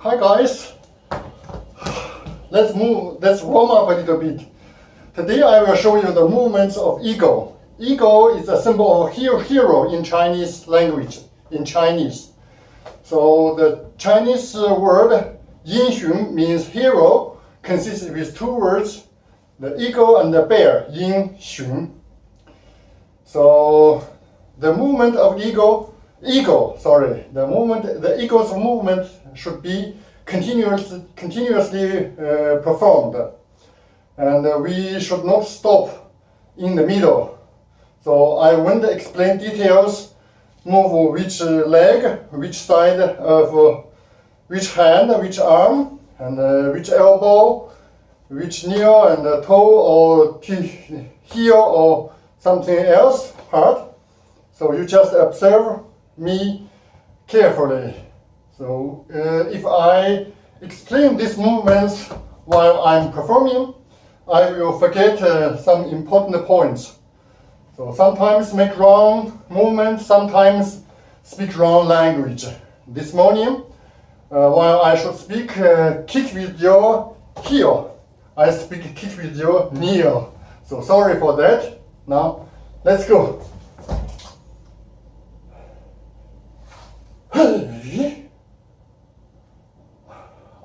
Hi guys. Let's warm up a little bit. Today I will show you the movements of eagle. Eagle is a symbol of hero in Chinese language, in Chinese. So the Chinese word 英雄 means hero, consists with two words, the eagle and the bear, 英雄. So the movement of the eagle's movement should be continuously performed, and we should not stop in the middle. So I won't explain details, move which leg, which side of which hand, which arm, and which elbow, which knee and toe or heel or something else part. So you just observe me carefully. So if I explain these movements while I'm performing, I will forget some important points. So sometimes make wrong movements, sometimes speak wrong language. This morning, while I should speak kick with your heel, I speak kick with your knee. So sorry for that. Now let's go.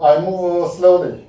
I move slowly.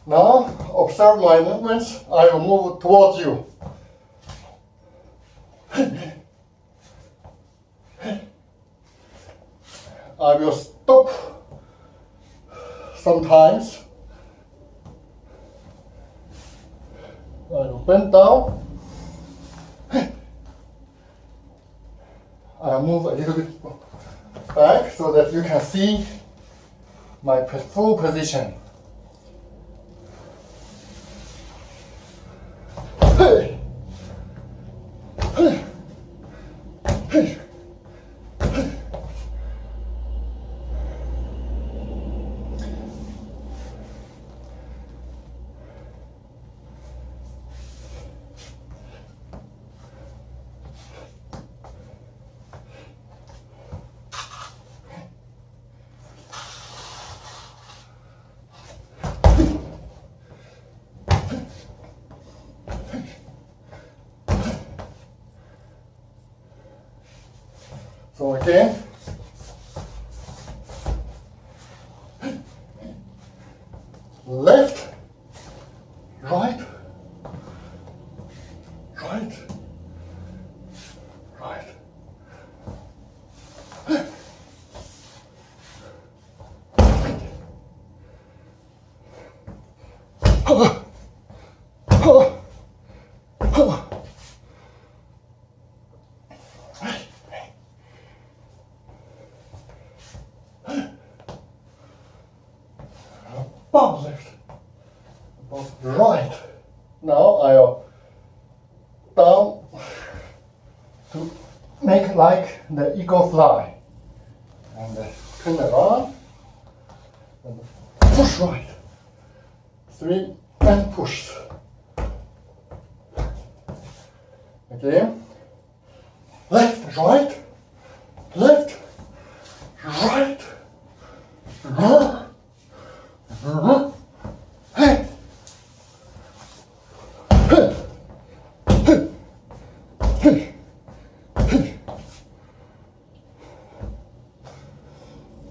Now, observe my movements. I will move towards you. I will stop sometimes. I will bend down. I will move a little bit back so that you can see my full position. So again, left, right, right, right. Paws left, paws right. Now I'll down to make like the eagle fly, and turn around and push right. 3 and push. Again, left, right,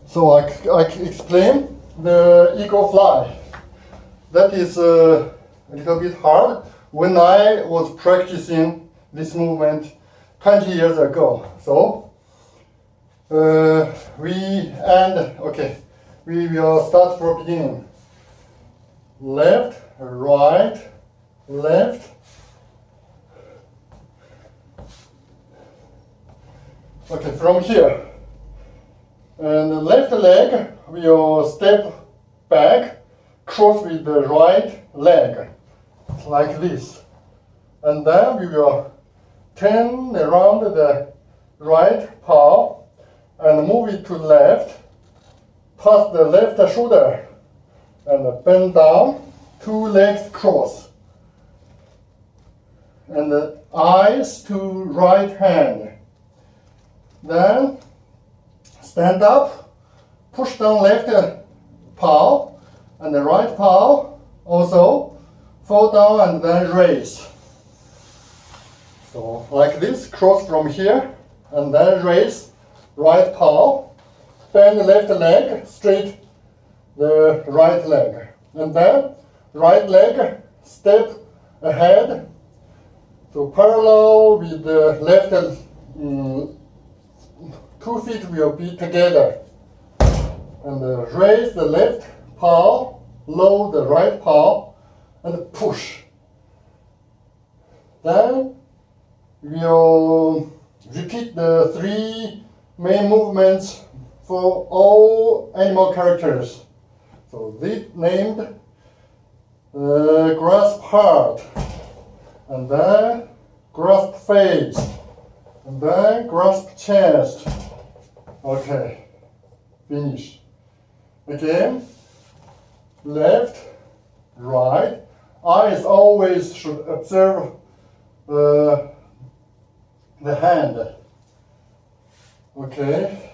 So I explain the eagle fly. That is a little bit hard when I was practicing this movement 20 years ago. So we will start from beginning. Left, right, left. Okay, from here. And the left leg will step back, cross with the right leg, like this. And then we will turn around the right paw and move it to left, pass the left shoulder, and bend down, two legs cross. And the eyes to right hand. Then stand up, push down left paw, and the right paw also fall down and then raise. So like this, cross from here, and then raise right paw, bend left leg, straight the right leg. And then right leg, step ahead, so parallel with the left 2 feet will be together. And raise the left paw, lower the right paw, and push. Then we'll repeat the 3 main movements for all animal characters. So this named grasp heart, and then grasp face, and then grasp chest. Okay, finish. Again, left, right. Eyes always should observe the hand. Okay.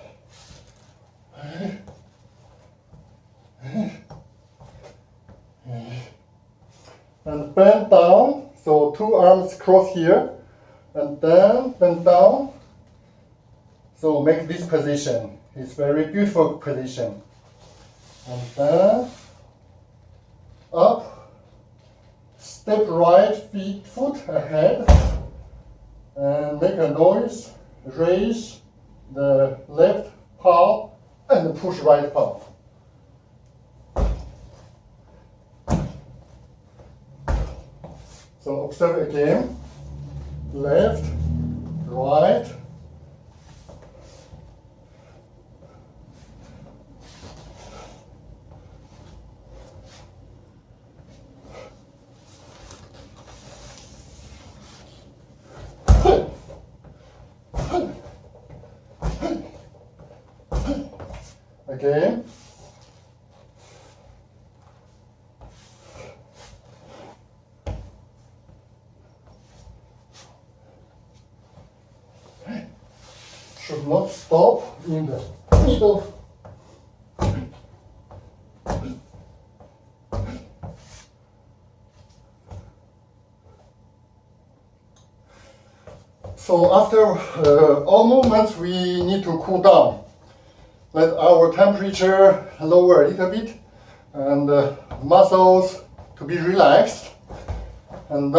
And bend down, so 2 arms cross here, and then bend down. So make this position. It's very beautiful position. And then up, step right foot ahead, and make a noise, raise the left paw, and push right paw. So observe again, left, right, again. Should not stop in the middle. So after all movements, we need to cool down. Let our temperature lower a little bit, and muscles to be relaxed. And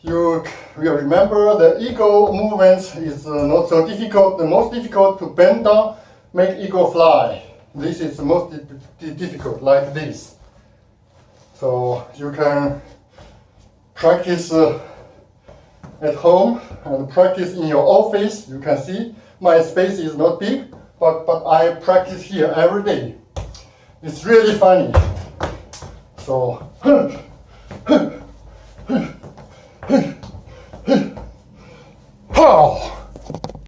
you will remember the eagle movements is not so difficult. The most difficult to bend down, make eagle fly. This is the most difficult, like this. So you can practice at home and practice in your office. You can see my space is not big, but I practice here every day. It's really funny. So